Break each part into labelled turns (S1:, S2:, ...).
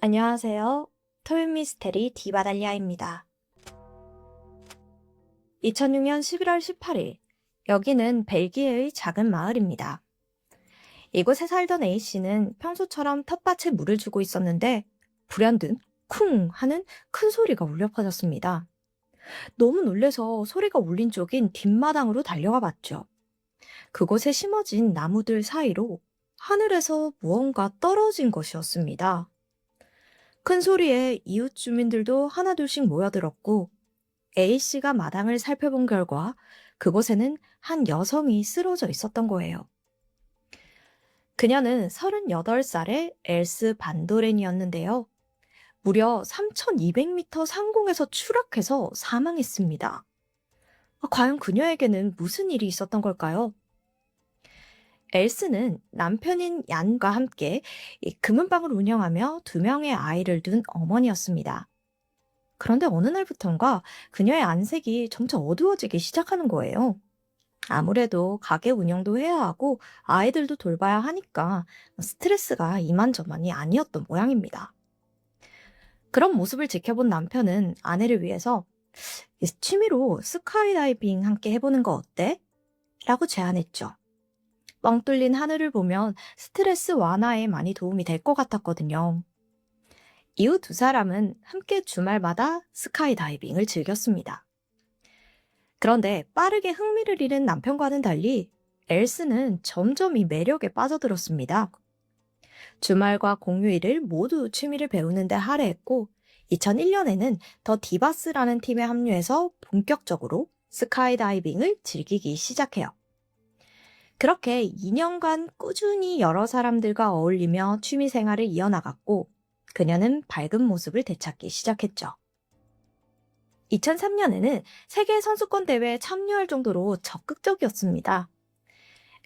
S1: 안녕하세요. 토요일 미스테리 디바달리아입니다. 2006년 11월 18일, 여기는 벨기에의 작은 마을입니다. 이곳에 살던 A씨는 평소처럼 텃밭에 물을 주고 있었는데 불현듯 쿵 하는 큰 소리가 울려 퍼졌습니다. 너무 놀래서 소리가 울린 쪽인 뒷마당으로 달려가 봤죠. 그곳에 심어진 나무들 사이로 하늘에서 무언가 떨어진 것이었습니다. 큰 소리에 이웃 주민들도 하나둘씩 모여들었고 A씨가 마당을 살펴본 결과 그곳에는 한 여성이 쓰러져 있었던 거예요. 그녀는 38살의 엘스 반도렌이었는데요. 무려 3200m 상공에서 추락해서 사망했습니다. 과연 그녀에게는 무슨 일이 있었던 걸까요? 엘스는 남편인 얀과 함께 이 금은방을 운영하며 2명의 아이를 둔 어머니였습니다. 그런데 어느 날부턴가 그녀의 안색이 점차 어두워지기 시작하는 거예요. 아무래도 가게 운영도 해야 하고 아이들도 돌봐야 하니까 스트레스가 이만저만이 아니었던 모양입니다. 그런 모습을 지켜본 남편은 아내를 위해서 취미로 스카이다이빙 함께 해보는 거 어때? 라고 제안했죠. 뻥 뚫린 하늘을 보면 스트레스 완화에 많이 도움이 될 것 같았거든요. 이후 두 사람은 함께 주말마다 스카이다이빙을 즐겼습니다. 그런데 빠르게 흥미를 잃은 남편과는 달리 엘스는 점점 이 매력에 빠져들었습니다. 주말과 공휴일을 모두 취미를 배우는데 할애했고 2001년에는 더 디바스라는 팀에 합류해서 본격적으로 스카이다이빙을 즐기기 시작해요. 그렇게 2년간 꾸준히 여러 사람들과 어울리며 취미 생활을 이어나갔고 그녀는 밝은 모습을 되찾기 시작했죠. 2003년에는 세계 선수권 대회에 참여할 정도로 적극적이었습니다.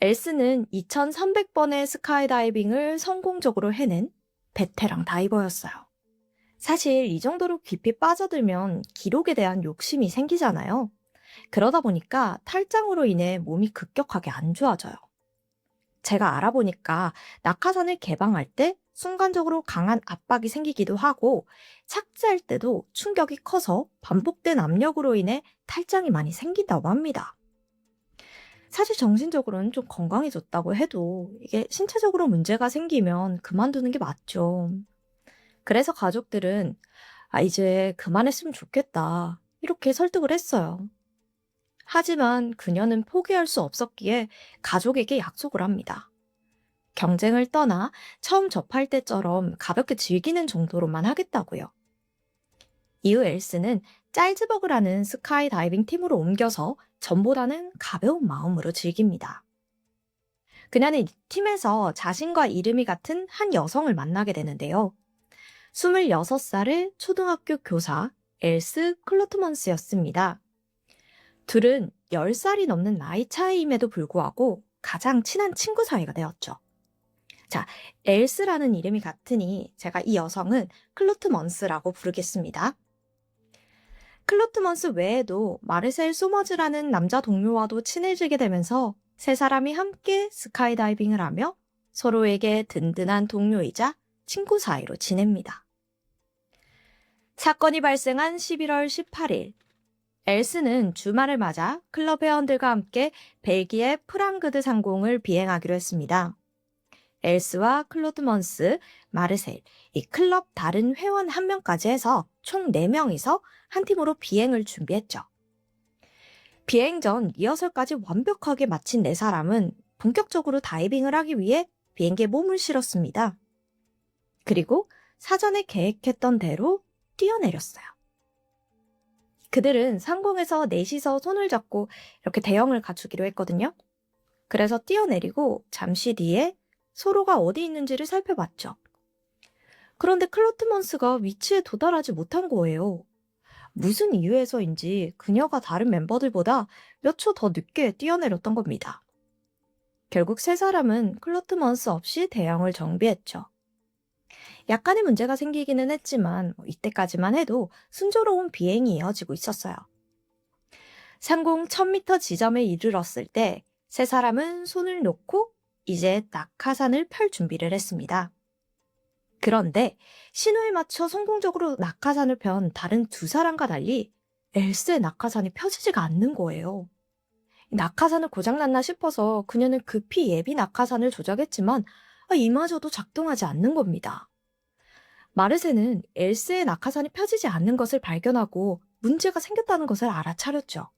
S1: 엘스는 2300번의 스카이다이빙을 성공적으로 해낸 베테랑 다이버였어요. 사실 이 정도로 깊이 빠져들면 기록에 대한 욕심이 생기잖아요. 그러다 보니까 탈장으로 인해 몸이 급격하게 안 좋아져요. 제가 알아보니까 낙하산을 개방할 때 순간적으로 강한 압박이 생기기도 하고 착지할 때도 충격이 커서 반복된 압력으로 인해 탈장이 많이 생긴다고 합니다. 사실 정신적으로는 좀 건강해졌다고 해도 이게 신체적으로 문제가 생기면 그만두는 게 맞죠. 그래서 가족들은 이제 그만했으면 좋겠다 이렇게 설득을 했어요. 하지만 그녀는 포기할 수 없었기에 가족에게 약속을 합니다. 경쟁을 떠나 처음 접할 때처럼 가볍게 즐기는 정도로만 하겠다고요. 이후 엘스는 짤즈버그라는 스카이다이빙 팀으로 옮겨서 전보다는 가벼운 마음으로 즐깁니다. 그녀는 이 팀에서 자신과 이름이 같은 한 여성을 만나게 되는데요. 26살의 초등학교 교사 엘스 클로트먼스였습니다. 둘은 10살이 넘는 나이 차이임에도 불구하고 가장 친한 친구 사이가 되었죠. 자, 엘스라는 이름이 같으니 제가 이 여성은 클로트먼스라고 부르겠습니다. 클로트먼스 외에도 마르셀 소머즈라는 남자 동료와도 친해지게 되면서 세 사람이 함께 스카이다이빙을 하며 서로에게 든든한 동료이자 친구 사이로 지냅니다. 사건이 발생한 11월 18일, 엘스는 주말을 맞아 클럽 회원들과 함께 벨기에 프랑그드 상공을 비행하기로 했습니다. 엘스와 클로드먼스, 마르셀, 이 클럽 다른 회원 1명까지 해서 총 4명이서 한 팀으로 비행을 준비했죠. 비행 전 리허설까지 완벽하게 마친 4사람은 본격적으로 다이빙을 하기 위해 비행기에 몸을 실었습니다. 그리고 사전에 계획했던 대로 뛰어내렸어요. 그들은 상공에서 넷이서 손을 잡고 이렇게 대형을 갖추기로 했거든요. 그래서 뛰어내리고 잠시 뒤에 서로가 어디 있는지를 살펴봤죠. 그런데 클로트먼스가 위치에 도달하지 못한 거예요. 무슨 이유에서인지 그녀가 다른 멤버들보다 몇 초 더 늦게 뛰어내렸던 겁니다. 결국 세 사람은 클로트먼스 없이 대형을 정비했죠. 약간의 문제가 생기기는 했지만 이때까지만 해도 순조로운 비행이 이어지고 있었어요. 상공 1000m 지점에 이르렀을 때 세 사람은 손을 놓고 이제 낙하산을 펼 준비를 했습니다. 그런데 신호에 맞춰 성공적으로 낙하산을 편 다른 두 사람과 달리 엘스의 낙하산이 펴지지가 않는 거예요. 낙하산을 고장났나 싶어서 그녀는 급히 예비 낙하산을 조작했지만 이마저도 작동하지 않는 겁니다. 마르세는 엘스의 낙하산이 펴지지 않는 것을 발견하고 문제가 생겼다는 것을 알아차렸죠.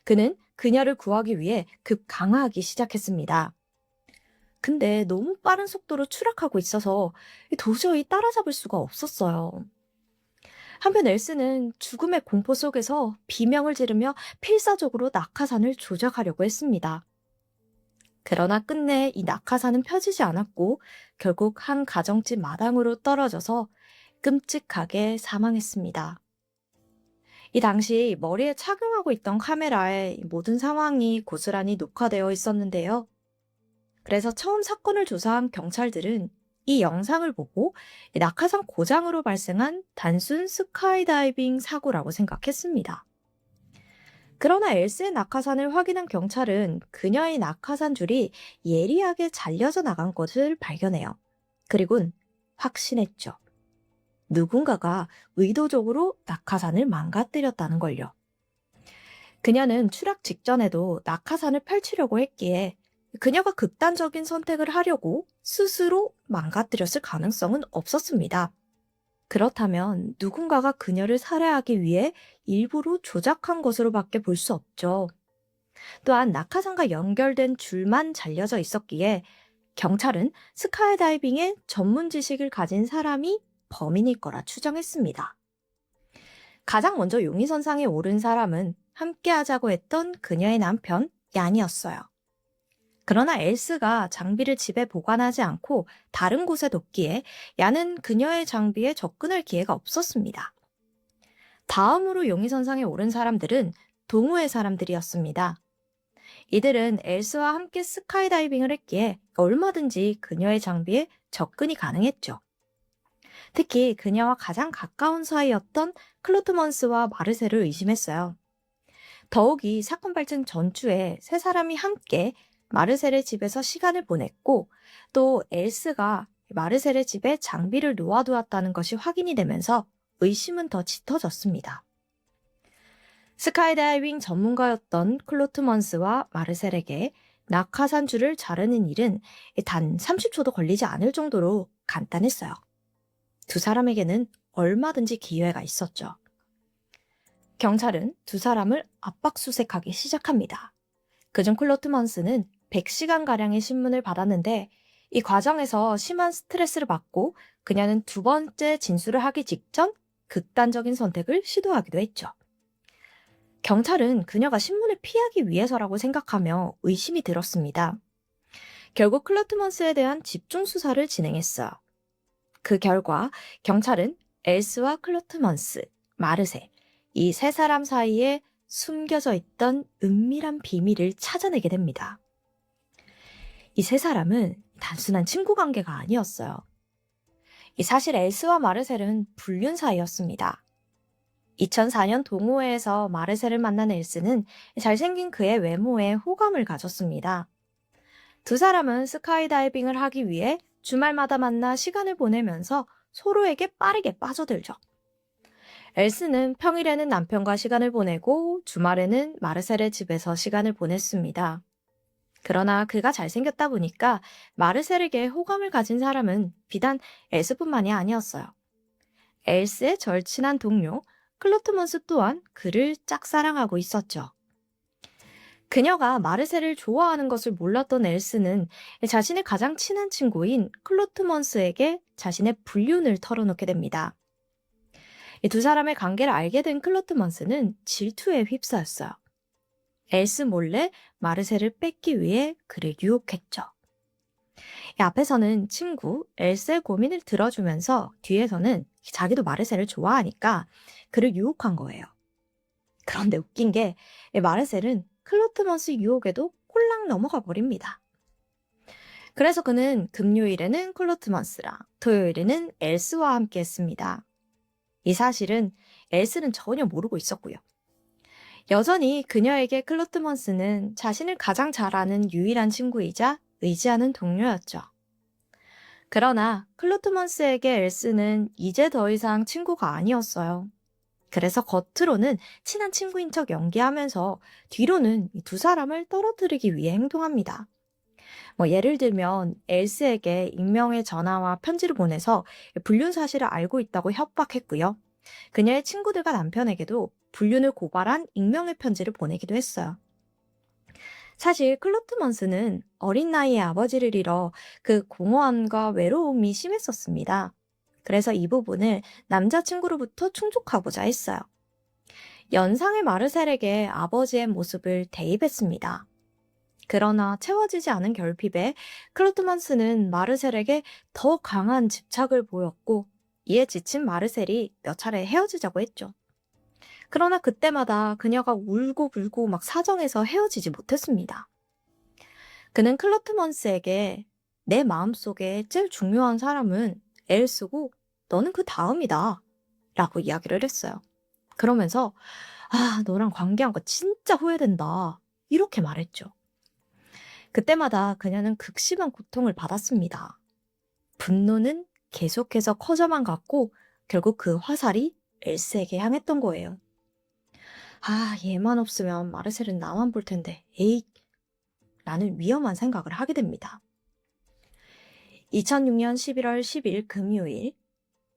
S1: 그는 그녀를 구하기 위해 급강하하기 시작했습니다. 근데 너무 빠른 속도로 추락하고 있어서 도저히 따라잡을 수가 없었어요. 한편 엘스는 죽음의 공포 속에서 비명을 지르며 필사적으로 낙하산을 조작하려고 했습니다. 그러나 끝내 이 낙하산은 펴지지 않았고 결국 한 가정집 마당으로 떨어져서 끔찍하게 사망했습니다. 이 당시 머리에 착용하고 있던 카메라에 모든 상황이 고스란히 녹화되어 있었는데요. 그래서 처음 사건을 조사한 경찰들은 이 영상을 보고 낙하산 고장으로 발생한 단순 스카이다이빙 사고라고 생각했습니다. 그러나 엘스의 낙하산을 확인한 경찰은 그녀의 낙하산 줄이 예리하게 잘려져 나간 것을 발견해요. 그리고는 확신했죠. 누군가가 의도적으로 낙하산을 망가뜨렸다는 걸요. 그녀는 추락 직전에도 낙하산을 펼치려고 했기에 그녀가 극단적인 선택을 하려고 스스로 망가뜨렸을 가능성은 없었습니다. 그렇다면 누군가가 그녀를 살해하기 위해 일부러 조작한 것으로밖에 볼 수 없죠. 또한 낙하산과 연결된 줄만 잘려져 있었기에 경찰은 스카이다이빙의 전문 지식을 가진 사람이 범인일 거라 추정했습니다. 가장 먼저 용의선상에 오른 사람은 함께 하자고 했던 그녀의 남편 얀이었어요. 그러나 엘스가 장비를 집에 보관하지 않고 다른 곳에 뒀기에 얀은 그녀의 장비에 접근할 기회가 없었습니다. 다음으로 용의선상에 오른 사람들은 동호회 사람들이었습니다. 이들은 엘스와 함께 스카이다이빙을 했기에 얼마든지 그녀의 장비에 접근이 가능했죠. 특히 그녀와 가장 가까운 사이였던 클로트먼스와 마르셀을 의심했어요. 더욱이 사건 발생 전주에 세 사람이 함께 마르셀의 집에서 시간을 보냈고 또 엘스가 마르셀의 집에 장비를 놓아두었다는 것이 확인이 되면서 의심은 더 짙어졌습니다. 스카이다이빙 전문가였던 클로트먼스와 마르셀에게 낙하산 줄을 자르는 일은 단 30초도 걸리지 않을 정도로 간단했어요. 두 사람에게는 얼마든지 기회가 있었죠. 경찰은 두 사람을 압박수색하기 시작합니다. 그중 클로트먼스는 100시간가량의 신문을 받았는데 이 과정에서 심한 스트레스를 받고 그녀는 두 번째 진술을 하기 직전 극단적인 선택을 시도하기도 했죠. 경찰은 그녀가 신문을 피하기 위해서라고 생각하며 의심이 들었습니다. 결국 클로트먼스에 대한 집중 수사를 진행했어요. 그 결과 경찰은 엘스와 클로트먼스, 마르세, 이 세 사람 사이에 숨겨져 있던 은밀한 비밀을 찾아내게 됩니다. 이 세 사람은 단순한 친구 관계가 아니었어요. 사실 엘스와 마르셀은 불륜 사이였습니다. 2004년 동호회에서 마르셀을 만난 엘스는 잘생긴 그의 외모에 호감을 가졌습니다. 두 사람은 스카이다이빙을 하기 위해 주말마다 만나 시간을 보내면서 서로에게 빠르게 빠져들죠. 엘스는 평일에는 남편과 시간을 보내고 주말에는 마르셀의 집에서 시간을 보냈습니다. 그러나 그가 잘생겼다 보니까 마르셀에게 호감을 가진 사람은 비단 엘스뿐만이 아니었어요. 엘스의 절친한 동료 클로트먼스 또한 그를 짝사랑하고 있었죠. 그녀가 마르셀을 좋아하는 것을 몰랐던 엘스는 자신의 가장 친한 친구인 클로트먼스에게 자신의 불륜을 털어놓게 됩니다. 이 두 사람의 관계를 알게 된 클로트먼스는 질투에 휩싸였어요. 엘스 몰래 마르셀을 뺏기 위해 그를 유혹했죠. 앞에서는 친구 엘스의 고민을 들어주면서 뒤에서는 자기도 마르셀을 좋아하니까 그를 유혹한 거예요. 그런데 웃긴 게 마르셀은 클로트먼스 유혹에도 홀랑 넘어가 버립니다. 그래서 그는 금요일에는 클로트먼스랑 토요일에는 엘스와 함께 했습니다. 이 사실은 엘스는 전혀 모르고 있었고요. 여전히 그녀에게 클로트먼스는 자신을 가장 잘 아는 유일한 친구이자 의지하는 동료였죠. 그러나 클로트먼스에게 엘스는 이제 더 이상 친구가 아니었어요. 그래서 겉으로는 친한 친구인 척 연기하면서 뒤로는 이 두 사람을 떨어뜨리기 위해 행동합니다. 예를 들면 엘스에게 익명의 전화와 편지를 보내서 불륜 사실을 알고 있다고 협박했고요. 그녀의 친구들과 남편에게도 불륜을 고발한 익명의 편지를 보내기도 했어요. 사실 클로트먼스는 어린 나이에 아버지를 잃어 그 공허함과 외로움이 심했었습니다. 그래서 이 부분을 남자친구로부터 충족하고자 했어요. 연상의 마르셀에게 아버지의 모습을 대입했습니다. 그러나 채워지지 않은 결핍에 클로트먼스는 마르셀에게 더 강한 집착을 보였고, 이에 지친 마르셀이 몇 차례 헤어지자고 했죠. 그러나 그때마다 그녀가 울고 불고 막 사정해서 헤어지지 못했습니다. 그는 클로트먼스에게 내 마음속에 제일 중요한 사람은 엘스고 너는 그 다음이다 라고 이야기를 했어요. 그러면서 너랑 관계한 거 진짜 후회된다 이렇게 말했죠. 그때마다 그녀는 극심한 고통을 받았습니다. 분노는 계속해서 커져만 갔고 결국 그 화살이 엘스에게 향했던 거예요. 얘만 없으면 마르셀은 나만 볼 텐데 에잇 라는 위험한 생각을 하게 됩니다. 2006년 11월 10일 금요일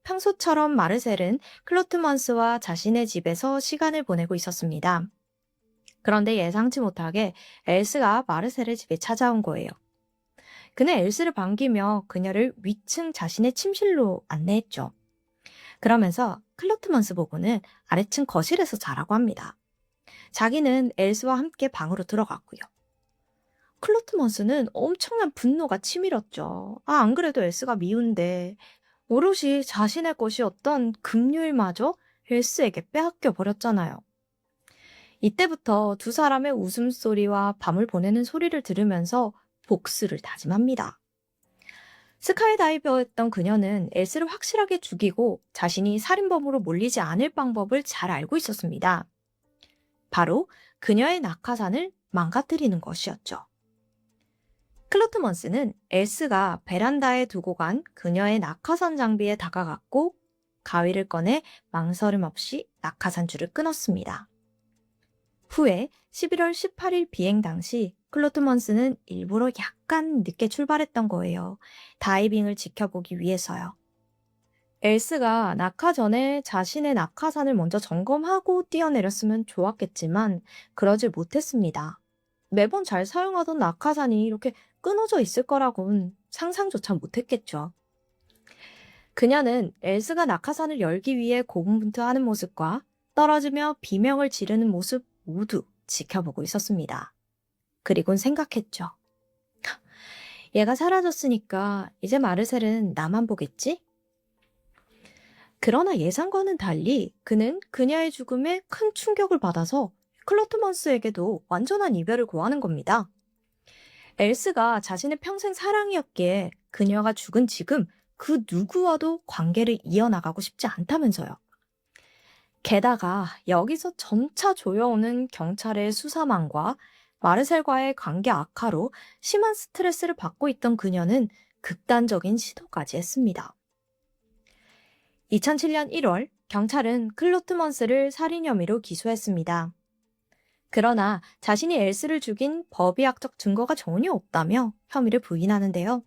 S1: 평소처럼 마르셀은 클로트먼스와 자신의 집에서 시간을 보내고 있었습니다. 그런데 예상치 못하게 엘스가 마르셀의 집에 찾아온 거예요. 그는 엘스를 반기며 그녀를 위층 자신의 침실로 안내했죠. 그러면서 클로트먼스 보고는 아래층 거실에서 자라고 합니다. 자기는 엘스와 함께 방으로 들어갔고요. 클로트먼스는 엄청난 분노가 치밀었죠. 안 그래도 엘스가 미운데 오롯이 자신의 것이었던 금요일마저 엘스에게 빼앗겨 버렸잖아요. 이때부터 두 사람의 웃음소리와 밤을 보내는 소리를 들으면서 복수를 다짐합니다. 스카이다이버였던 그녀는 엘스를 확실하게 죽이고 자신이 살인범으로 몰리지 않을 방법을 잘 알고 있었습니다. 바로 그녀의 낙하산을 망가뜨리는 것이었죠. 클로트먼스는 엘스가 베란다에 두고 간 그녀의 낙하산 장비에 다가갔고 가위를 꺼내 망설임 없이 낙하산 줄을 끊었습니다. 후에 11월 18일 비행 당시 클로트먼스는 일부러 약간 늦게 출발했던 거예요. 다이빙을 지켜보기 위해서요. 엘스가 낙하 전에 자신의 낙하산을 먼저 점검하고 뛰어내렸으면 좋았겠지만 그러질 못했습니다. 매번 잘 사용하던 낙하산이 이렇게 끊어져 있을 거라고는 상상조차 못했겠죠. 그녀는 엘스가 낙하산을 열기 위해 고군분투하는 모습과 떨어지며 비명을 지르는 모습 모두 지켜보고 있었습니다. 그리곤 생각했죠. 얘가 사라졌으니까 이제 마르셀은 나만 보겠지? 그러나 예상과는 달리 그는 그녀의 죽음에 큰 충격을 받아서 클로트먼스에게도 완전한 이별을 고하는 겁니다. 엘스가 자신의 평생 사랑이었기에 그녀가 죽은 지금 그 누구와도 관계를 이어나가고 싶지 않다면서요. 게다가 여기서 점차 조여오는 경찰의 수사망과 마르셀과의 관계 악화로 심한 스트레스를 받고 있던 그녀는 극단적인 시도까지 했습니다. 2007년 1월 경찰은 클로트먼스를 살인 혐의로 기소했습니다. 그러나 자신이 엘스를 죽인 법의학적 증거가 전혀 없다며 혐의를 부인하는데요.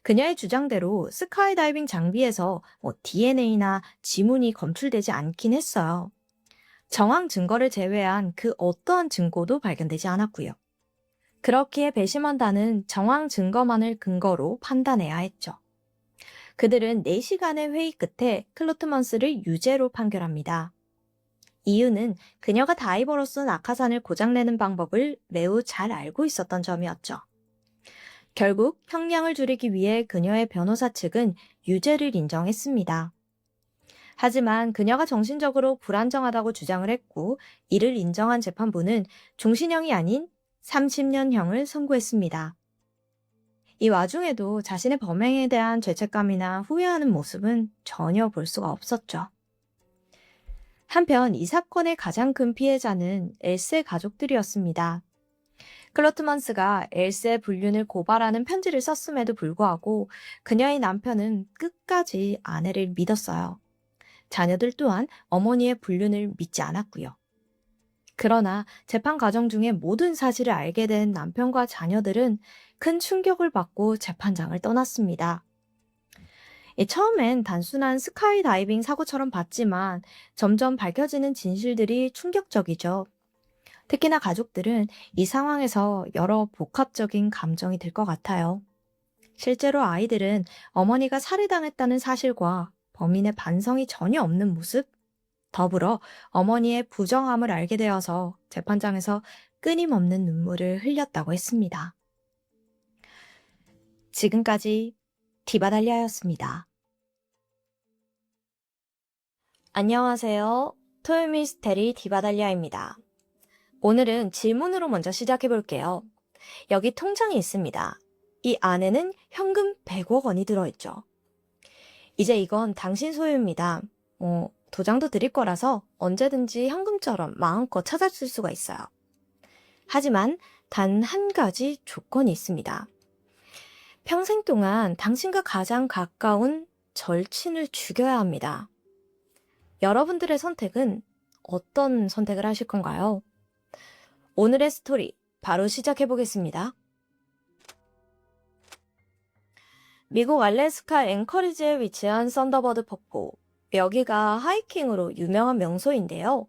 S1: 그녀의 주장대로 스카이다이빙 장비에서 DNA나 지문이 검출되지 않긴 했어요. 정황 증거를 제외한 그 어떠한 증거도 발견되지 않았고요. 그렇기에 배심원단은 정황 증거만을 근거로 판단해야 했죠. 그들은 4시간의 회의 끝에 클로트먼스를 유죄로 판결합니다. 이유는 그녀가 다이버로서 낙하산을 고장내는 방법을 매우 잘 알고 있었던 점이었죠. 결국 형량을 줄이기 위해 그녀의 변호사 측은 유죄를 인정했습니다. 하지만 그녀가 정신적으로 불안정하다고 주장을 했고 이를 인정한 재판부는 종신형이 아닌 30년형을 선고했습니다. 이 와중에도 자신의 범행에 대한 죄책감이나 후회하는 모습은 전혀 볼 수가 없었죠. 한편 이 사건의 가장 큰 피해자는 엘스의 가족들이었습니다. 클로트먼스가 엘스의 불륜을 고발하는 편지를 썼음에도 불구하고 그녀의 남편은 끝까지 아내를 믿었어요. 자녀들 또한 어머니의 불륜을 믿지 않았고요. 그러나 재판 과정 중에 모든 사실을 알게 된 남편과 자녀들은 큰 충격을 받고 재판장을 떠났습니다. 처음엔 단순한 스카이다이빙 사고처럼 봤지만 점점 밝혀지는 진실들이 충격적이죠. 특히나 가족들은 이 상황에서 여러 복합적인 감정이 들 것 같아요. 실제로 아이들은 어머니가 살해당했다는 사실과 범인의 반성이 전혀 없는 모습, 더불어 어머니의 부정함을 알게 되어서 재판장에서 끊임없는 눈물을 흘렸다고 했습니다. 지금까지 디바달리아였습니다. 안녕하세요. 토요미스테리 디바달리아입니다. 오늘은 질문으로 먼저 시작해 볼게요. 여기 통장이 있습니다. 이 안에는 현금 100억 원이 들어있죠. 이제 이건 당신 소유입니다. 도장도 드릴 거라서 언제든지 현금처럼 마음껏 찾아쓸 수가 있어요. 하지만 단 한 가지 조건이 있습니다. 평생 동안 당신과 가장 가까운 절친을 죽여야 합니다. 여러분들의 선택은 어떤 선택을 하실 건가요? 오늘의 스토리 바로 시작해 보겠습니다. 미국 알래스카 앵커리지에 위치한 썬더버드 폭포. 여기가 하이킹으로 유명한 명소인데요.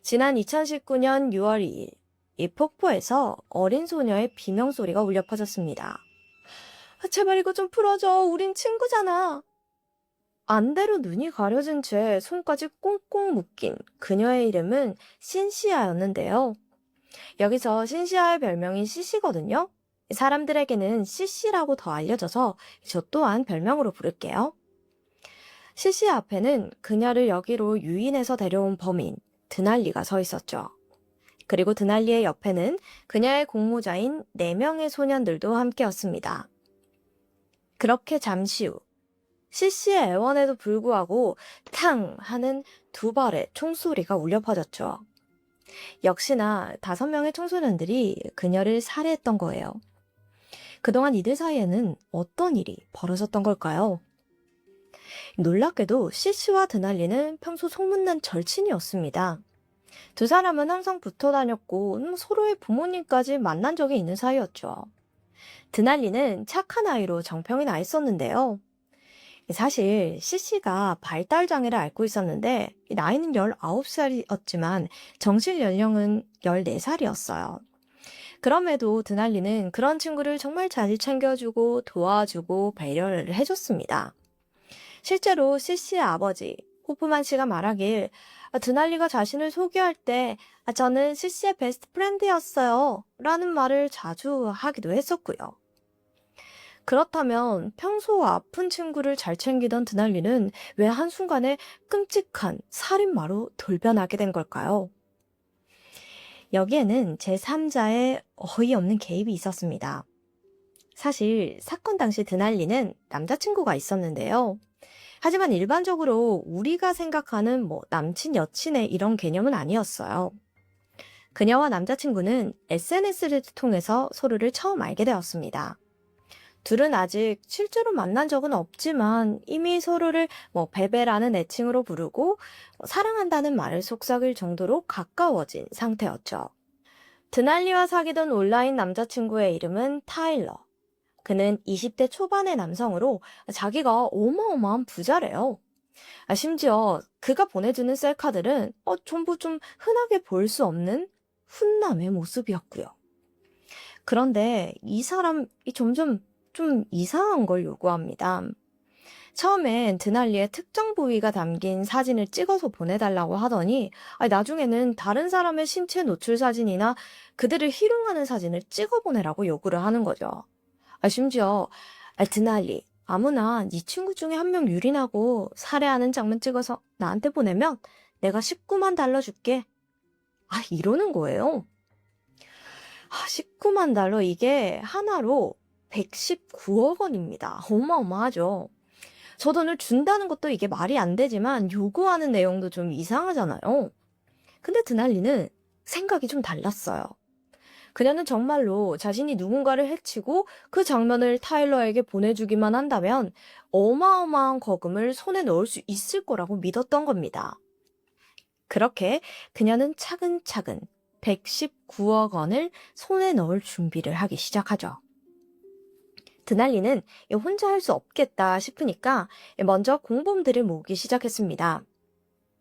S1: 지난 2019년 6월 2일, 이 폭포에서 어린 소녀의 비명소리가 울려 퍼졌습니다. 제발 이거 좀 풀어줘. 우린 친구잖아. 안대로 눈이 가려진 채 손까지 꽁꽁 묶인 그녀의 이름은 신시아였는데요. 여기서 신시아의 별명이 시시거든요. 사람들에게는 시시라고 더 알려져서 저 또한 별명으로 부를게요. 시시 앞에는 그녀를 여기로 유인해서 데려온 범인 드날리가 서 있었죠. 그리고 드날리의 옆에는 그녀의 공모자인 4명의 소년들도 함께였습니다. 그렇게 잠시 후 시시의 애원에도 불구하고 탕 하는 2발의 총소리가 울려 퍼졌죠. 역시나 5명의 청소년들이 그녀를 살해했던 거예요. 그동안 이들 사이에는 어떤 일이 벌어졌던 걸까요? 놀랍게도 시시와 드날리는 평소 소문난 절친이었습니다. 두 사람은 항상 붙어 다녔고 서로의 부모님까지 만난 적이 있는 사이였죠. 드날리는 착한 아이로 정평이 나 있었는데요. 사실 시시가 발달장애를 앓고 있었는데 나이는 19살이었지만 정신 연령은 14살이었어요. 그럼에도 드날리는 그런 친구를 정말 잘 챙겨주고 도와주고 배려를 해줬습니다. 실제로 시시의 아버지 호프만 씨가 말하길 드날리가 자신을 소개할 때 저는 시시의 베스트 프렌드였어요 라는 말을 자주 하기도 했었고요. 그렇다면 평소 아픈 친구를 잘 챙기던 드날리는 왜 한순간에 끔찍한 살인마로 돌변하게 된 걸까요? 여기에는 제3자의 어이없는 개입이 있었습니다. 사실 사건 당시 드날리는 남자친구가 있었는데요. 하지만 일반적으로 우리가 생각하는 남친, 여친의 이런 개념은 아니었어요. 그녀와 남자친구는 SNS를 통해서 서로를 처음 알게 되었습니다. 둘은 아직 실제로 만난 적은 없지만 이미 서로를 베베라는 애칭으로 부르고 사랑한다는 말을 속삭일 정도로 가까워진 상태였죠. 드날리와 사귀던 온라인 남자친구의 이름은 타일러. 그는 20대 초반의 남성으로 자기가 어마어마한 부자래요. 심지어 그가 보내주는 셀카들은 전부 좀 흔하게 볼 수 없는 훈남의 모습이었고요. 그런데 이 사람이 점점 좀 이상한 걸 요구합니다. 처음엔 드날리의 특정 부위가 담긴 사진을 찍어서 보내달라고 하더니 나중에는 다른 사람의 신체 노출 사진이나 그들을 희롱하는 사진을 찍어 보내라고 요구를 하는 거죠. 심지어 드날리, 아무나 네 친구 중에 한 명 유린하고 살해하는 장면 찍어서 나한테 보내면 내가 19만 달러 줄게. 이러는 거예요. 19만 달러, 이게 하나로 119억 원입니다. 어마어마하죠. 저 돈을 준다는 것도 이게 말이 안 되지만 요구하는 내용도 좀 이상하잖아요. 근데 드날리는 생각이 좀 달랐어요. 그녀는 정말로 자신이 누군가를 해치고 그 장면을 타일러에게 보내주기만 한다면 어마어마한 거금을 손에 넣을 수 있을 거라고 믿었던 겁니다. 그렇게 그녀는 차근차근 119억 원을 손에 넣을 준비를 하기 시작하죠. 드날리는 혼자 할 수 없겠다 싶으니까 먼저 공범들을 모으기 시작했습니다.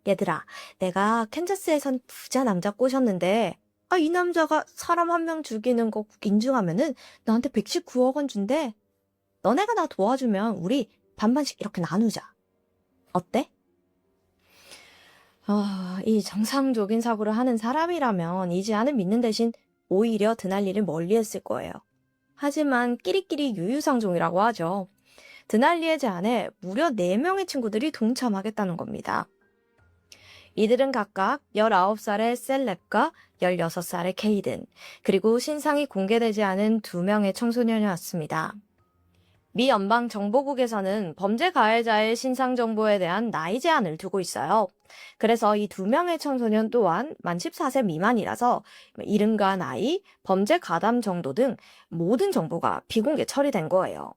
S1: 얘들아, 내가 캔자스에선 부자 남자 꼬셨는데 이 남자가 사람 한 명 죽이는 거 인증하면은 나한테 119억 원 준대. 너네가 나 도와주면 우리 반반씩 이렇게 나누자. 어때? 이 정상적인 사고를 하는 사람이라면 이 제안을 믿는 대신 오히려 드날리를 멀리했을 거예요. 하지만 끼리끼리 유유상종이라고 하죠. 드날리의 제안에 무려 4명의 친구들이 동참하겠다는 겁니다. 이들은 각각 19살의 셀렙과 16살의 케이든, 그리고 신상이 공개되지 않은 2명의 청소년이었습니다. 미 연방정보국에서는 범죄 가해자의 신상 정보에 대한 나이 제한을 두고 있어요. 그래서 이 2명의 청소년 또한 만 14세 미만이라서 이름과 나이, 범죄 가담 정도 등 모든 정보가 비공개 처리된 거예요.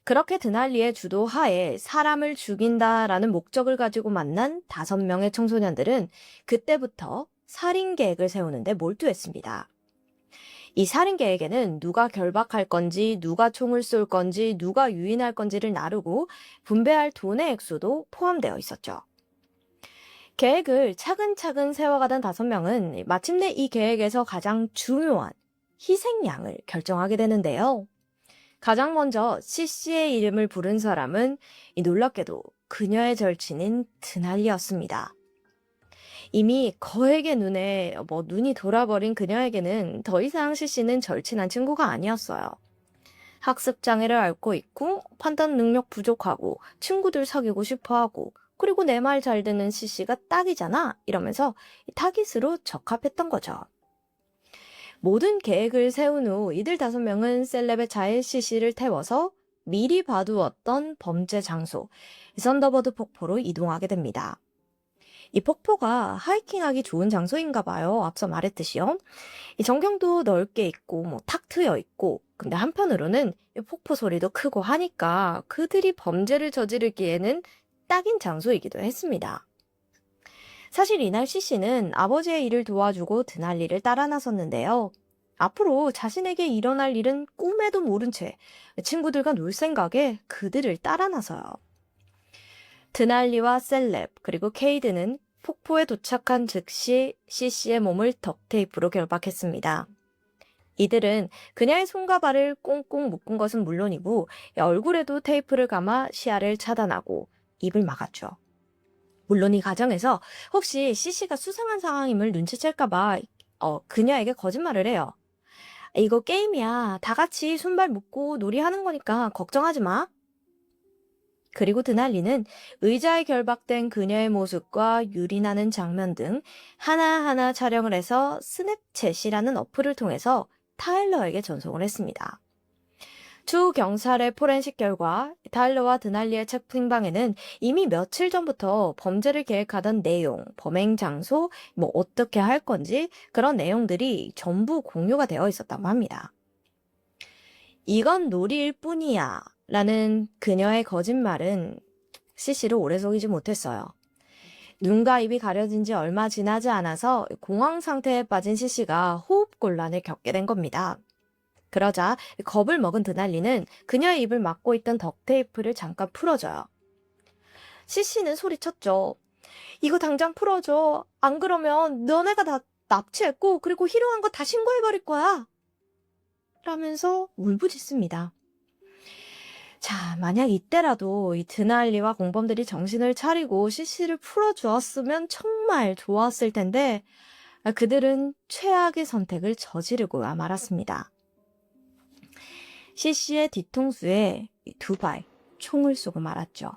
S1: 그렇게 드날리의 주도 하에 사람을 죽인다라는 목적을 가지고 만난 5명의 청소년들은 그때부터 살인 계획을 세우는데 몰두했습니다. 이 살인 계획에는 누가 결박할 건지, 누가 총을 쏠 건지, 누가 유인할 건지를 나르고 분배할 돈의 액수도 포함되어 있었죠. 계획을 차근차근 세워가던 5명은 마침내 이 계획에서 가장 중요한 희생양을 결정하게 되는데요. 가장 먼저 CC의 이름을 부른 사람은 놀랍게도 그녀의 절친인 드날리였습니다. 이미 거액의 눈이 돌아버린 그녀에게는 더 이상 CC는 절친한 친구가 아니었어요. 학습 장애를 앓고 있고 판단 능력 부족하고 친구들 사귀고 싶어하고 그리고 내 말 잘 듣는 CC가 딱이잖아 이러면서 타깃으로 적합했던 거죠. 모든 계획을 세운 후 이들 5명은 셀렙의 차에 CC를 태워서 미리 봐두었던 범죄 장소 썬더버드 폭포로 이동하게 됩니다. 이 폭포가 하이킹하기 좋은 장소인가 봐요. 앞서 말했듯이요. 이 전경도 넓게 있고 탁 트여 있고 근데 한편으로는 폭포 소리도 크고 하니까 그들이 범죄를 저지르기에는 딱인 장소이기도 했습니다. 사실 이날 CC는 아버지의 일을 도와주고 드날리를 따라 나섰는데요. 앞으로 자신에게 일어날 일은 꿈에도 모른 채 친구들과 놀 생각에 그들을 따라 나서요. 드날리와 셀렙 그리고 케이드는 폭포에 도착한 즉시 CC의 몸을 덕테이프로 결박했습니다. 이들은 그녀의 손과 발을 꽁꽁 묶은 것은 물론이고 얼굴에도 테이프를 감아 시야를 차단하고 입을 막았죠. 물론 이 과정에서 혹시 CC가 수상한 상황임을 눈치챌까봐 그녀에게 거짓말을 해요. 이거 게임이야. 다 같이 손발 묶고 놀이하는 거니까 걱정하지 마. 그리고 드날리는 의자에 결박된 그녀의 모습과 유린하는 장면 등 하나하나 촬영을 해서 스냅챗이라는 어플을 통해서 타일러에게 전송을 했습니다. 추 경찰의 포렌식 결과 타일러와 드날리의 채팅방에는 이미 며칠 전부터 범죄를 계획하던 내용, 범행 장소, 어떻게 할 건지 그런 내용들이 전부 공유가 되어 있었다고 합니다. 이건 놀이일 뿐이야 라는 그녀의 거짓말은 CC를 오래 속이지 못했어요. 눈과 입이 가려진 지 얼마 지나지 않아서 공황 상태에 빠진 CC가 호흡곤란을 겪게 된 겁니다. 그러자 겁을 먹은 드날리는 그녀의 입을 막고 있던 덕테이프를 잠깐 풀어줘요. CC는 소리쳤죠. 이거 당장 풀어줘. 안 그러면 너네가 다 납치했고 그리고 희롱한 거 다 신고해버릴 거야. 라면서 울부짖습니다. 자, 만약 이때라도 이 드날리와 공범들이 정신을 차리고 CC를 풀어주었으면 정말 좋았을 텐데 그들은 최악의 선택을 저지르고야 말았습니다. CC의 뒤통수에 2발 총을 쏘고 말았죠.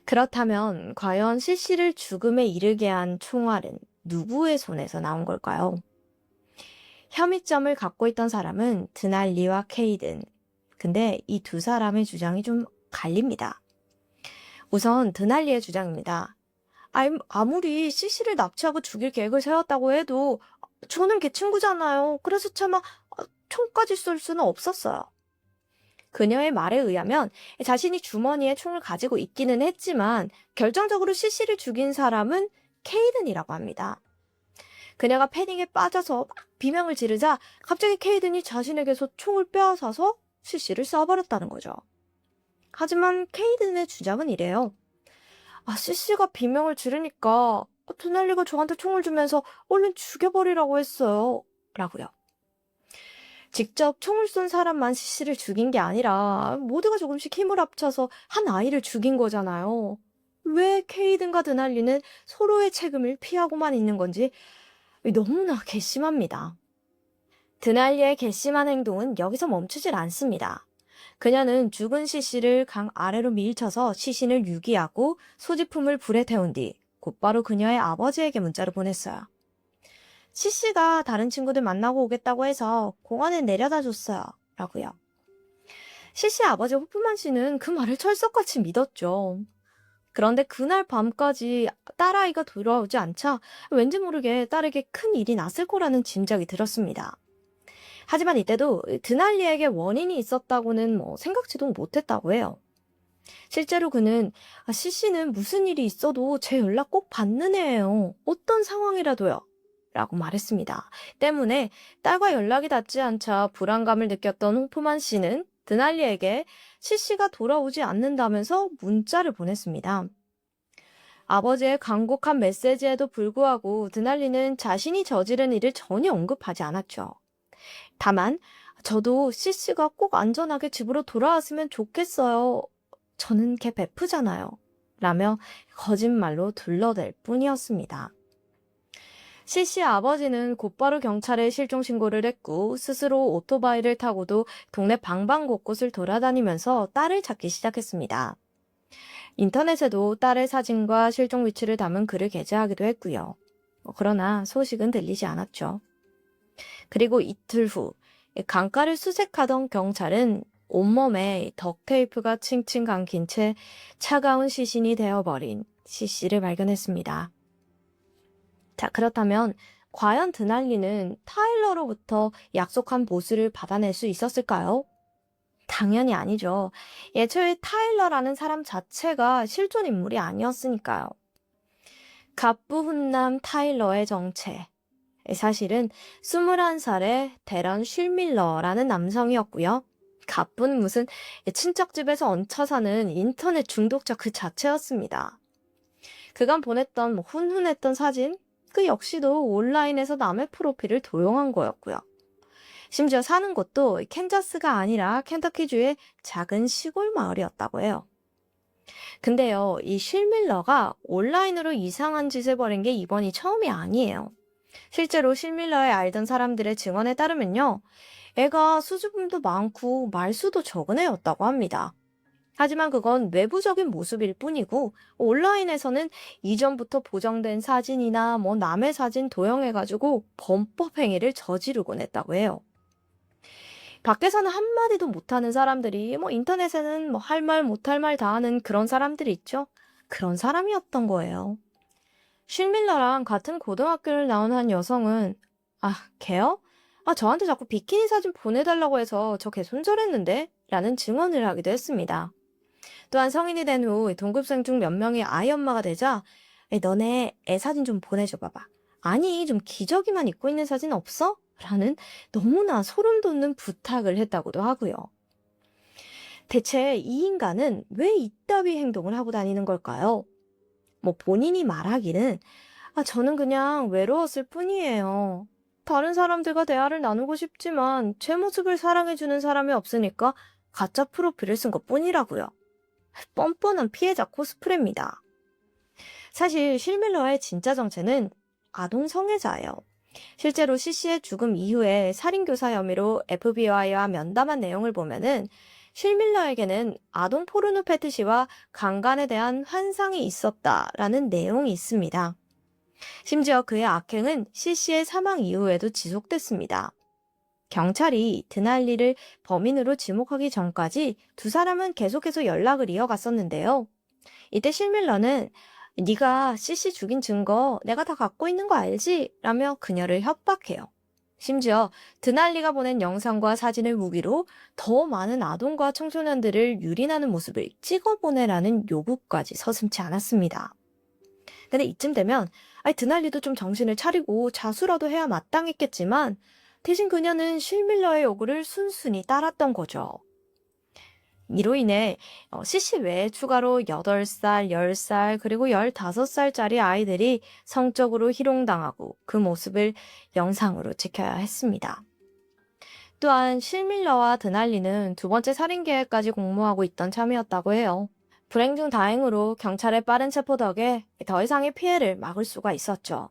S1: 그렇다면 과연 CC를 죽음에 이르게 한 총알은 누구의 손에서 나온 걸까요? 혐의점을 갖고 있던 사람은 드날리와 케이든. 근데 이 2사람의 주장이 좀 갈립니다. 우선 드날리의 주장입니다. 아무리 CC를 납치하고 죽일 계획을 세웠다고 해도 저는 걔 친구잖아요. 그래서 차마 총까지 쏠 수는 없었어요. 그녀의 말에 의하면 자신이 주머니에 총을 가지고 있기는 했지만 결정적으로 CC를 죽인 사람은 케이든이라고 합니다. 그녀가 패닉에 빠져서 막 비명을 지르자 갑자기 케이든이 자신에게서 총을 빼앗아서 CC를 쏴버렸다는 거죠. 하지만 케이든의 주장은 이래요. CC가 비명을 지르니까 드날리가 저한테 총을 주면서 얼른 죽여버리라고 했어요. 라고요. 직접 총을 쏜 사람만 CC를 죽인 게 아니라 모두가 조금씩 힘을 합쳐서 한 아이를 죽인 거잖아요. 왜 케이든과 드날리는 서로의 책임을 피하고만 있는 건지 너무나 괘씸합니다. 드날리의 괘씸한 행동은 여기서 멈추질 않습니다. 그녀는 죽은 CC를 강 아래로 밀쳐서 시신을 유기하고 소지품을 불에 태운 뒤 곧바로 그녀의 아버지에게 문자를 보냈어요. CC가 다른 친구들 만나고 오겠다고 해서 공원에 내려다 줬어요. 라고요. CC 아버지 호프만 씨는 그 말을 철석같이 믿었죠. 그런데 그날 밤까지 딸아이가 돌아오지 않자 왠지 모르게 딸에게 큰 일이 났을 거라는 짐작이 들었습니다. 하지만 이때도 드날리에게 원인이 있었다고는 생각지도 못했다고 해요. 실제로 그는 CC는 무슨 일이 있어도 제 연락 꼭 받는 애예요. 어떤 상황이라도요. 라고 말했습니다. 때문에 딸과 연락이 닿지 않자 불안감을 느꼈던 호프만 씨는 드날리에게 CC가 돌아오지 않는다면서 문자를 보냈습니다. 아버지의 간곡한 메시지에도 불구하고 드날리는 자신이 저지른 일을 전혀 언급하지 않았죠. 다만 저도 CC가 꼭 안전하게 집으로 돌아왔으면 좋겠어요. 저는 걔 베프잖아요. 라며 거짓말로 둘러댈 뿐이었습니다. CC 아버지는 곧바로 경찰에 실종 신고를 했고 스스로 오토바이를 타고도 동네 방방 곳곳을 돌아다니면서 딸을 찾기 시작했습니다. 인터넷에도 딸의 사진과 실종 위치를 담은 글을 게재하기도 했고요. 그러나 소식은 들리지 않았죠. 그리고 이틀 후 강가를 수색하던 경찰은 온몸에 덕테이프가 칭칭 감긴 채 차가운 시신이 되어버린 CC를 발견했습니다. 자, 그렇다면 과연 드날리는 타일러로부터 약속한 보수를 받아낼 수 있었을까요? 당연히 아니죠. 애초에 타일러라는 사람 자체가 실존 인물이 아니었으니까요. 갑부 훈남 타일러의 정체. 사실은 21살의 데런 쉴밀러라는 남성이었고요. 갑부는 무슨 친척집에서 얹혀 사는 인터넷 중독자 그 자체였습니다. 그간 보냈던 훈훈했던 사진, 그 역시도 온라인에서 남의 프로필을 도용한 거였고요. 심지어 사는 곳도 캔자스가 아니라 켄터키주의 작은 시골 마을이었다고 해요. 근데요, 이 쉴밀러가 온라인으로 이상한 짓을 벌인 게 이번이 처음이 아니에요. 실제로 쉴밀러의 알던 사람들의 증언에 따르면요, 애가 수줍음도 많고 말수도 적은 애였다고 합니다. 하지만 그건 외부적인 모습일 뿐이고 온라인에서는 이전부터 보정된 사진이나 남의 사진 도용해가지고 범법 행위를 저지르곤 했다고 해요. 밖에서는 한마디도 못하는 사람들이 인터넷에는 할 말 못할 말 다 하는 그런 사람들이 있죠. 그런 사람이었던 거예요. 쉴밀러랑 같은 고등학교를 나온 한 여성은 걔요? 저한테 자꾸 비키니 사진 보내달라고 해서 저 걔 손절했는데? 라는 증언을 하기도 했습니다. 또한 성인이 된 후 동급생 중 몇 명이 아이 엄마가 되자 너네 애 사진 좀 보내줘 봐봐. 아니 좀 기저귀만 입고 있는 사진 없어? 라는 너무나 소름 돋는 부탁을 했다고도 하고요. 대체 이 인간은 왜 이따위 행동을 하고 다니는 걸까요? 본인이 말하기는 저는 그냥 외로웠을 뿐이에요. 다른 사람들과 대화를 나누고 싶지만 제 모습을 사랑해주는 사람이 없으니까 가짜 프로필을 쓴 것뿐이라고요. 뻔뻔한 피해자 코스프레입니다. 사실 쉴밀러의 진짜 정체는 아동 성애자예요. 실제로 CC의 죽음 이후에 살인교사 혐의로 FBI와 면담한 내용을 보면은 쉴밀러에게는 아동 포르노 패티시와 강간에 대한 환상이 있었다라는 내용이 있습니다. 심지어 그의 악행은 CC의 사망 이후에도 지속됐습니다. 경찰이 드날리를 범인으로 지목하기 전까지 두 사람은 계속해서 연락을 이어갔었는데요. 이때 쉴밀러는 네가 CC 죽인 증거 내가 다 갖고 있는 거 알지? 라며 그녀를 협박해요. 심지어 드날리가 보낸 영상과 사진을 무기로 더 많은 아동과 청소년들을 유린하는 모습을 찍어보내라는 요구까지 서슴지 않았습니다. 근데 이쯤 되면 드날리도 좀 정신을 차리고 자수라도 해야 마땅했겠지만 대신 그녀는 실밀러의 요구를 순순히 따랐던 거죠. 이로 인해 CC 외에 추가로 8살, 10살, 그리고 15살짜리 아이들이 성적으로 희롱당하고 그 모습을 영상으로 지켜야 했습니다. 또한 실밀러와 드날리는 두 번째 살인 계획까지 공모하고 있던 참이었다고 해요. 불행 중 다행으로 경찰의 빠른 체포 덕에 더 이상의 피해를 막을 수가 있었죠.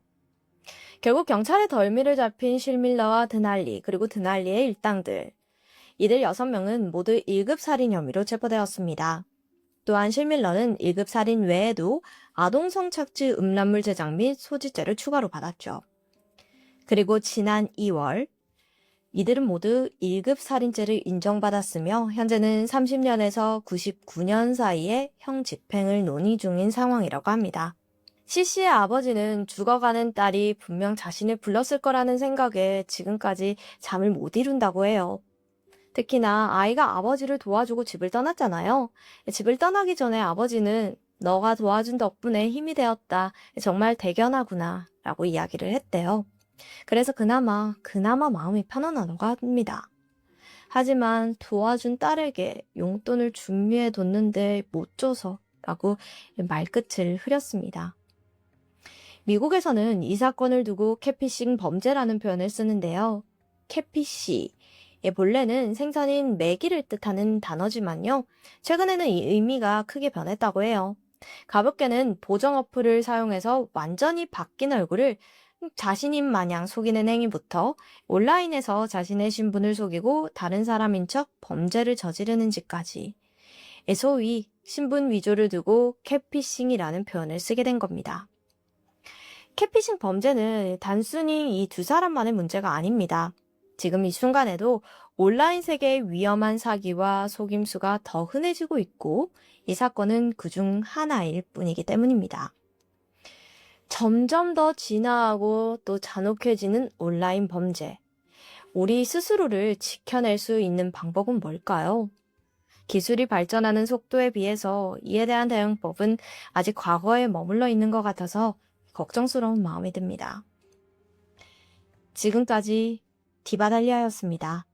S1: 결국 경찰의 덜미를 잡힌 실밀러와 드날리, 그리고 드날리의 일당들, 이들 6명은 모두 1급 살인 혐의로 체포되었습니다. 또한 실밀러는 1급 살인 외에도 아동 성착취 음란물 제작 및 소지죄를 추가로 받았죠. 그리고 지난 2월 이들은 모두 1급 살인죄를 인정받았으며 현재는 30년에서 99년 사이에 형 집행을 논의 중인 상황이라고 합니다. CC의 아버지는 죽어가는 딸이 분명 자신을 불렀을 거라는 생각에 지금까지 잠을 못 이룬다고 해요. 특히나 아이가 아버지를 도와주고 집을 떠났잖아요. 집을 떠나기 전에 아버지는 너가 도와준 덕분에 힘이 되었다. 정말 대견하구나 라고 이야기를 했대요. 그래서 그나마 마음이 편안하다고 합니다. 하지만 도와준 딸에게 용돈을 준비해 뒀는데 못 줘서 라고 말끝을 흐렸습니다. 미국에서는 이 사건을 두고 캐피싱 범죄라는 표현을 쓰는데요. 캐피시, 본래는 생선인 메기를 뜻하는 단어지만요. 최근에는 이 의미가 크게 변했다고 해요. 가볍게는 보정 어플을 사용해서 완전히 바뀐 얼굴을 자신인 마냥 속이는 행위부터 온라인에서 자신의 신분을 속이고 다른 사람인 척 범죄를 저지르는 짓까지 소위 신분 위조를 두고 캐피싱이라는 표현을 쓰게 된 겁니다. 캐피싱 범죄는 단순히 이 두 사람만의 문제가 아닙니다. 지금 이 순간에도 온라인 세계의 위험한 사기와 속임수가 더 흔해지고 있고 이 사건은 그중 하나일 뿐이기 때문입니다. 점점 더 진화하고 또 잔혹해지는 온라인 범죄. 우리 스스로를 지켜낼 수 있는 방법은 뭘까요? 기술이 발전하는 속도에 비해서 이에 대한 대응법은 아직 과거에 머물러 있는 것 같아서 걱정스러운 마음이 듭니다. 지금까지 디바달리아였습니다.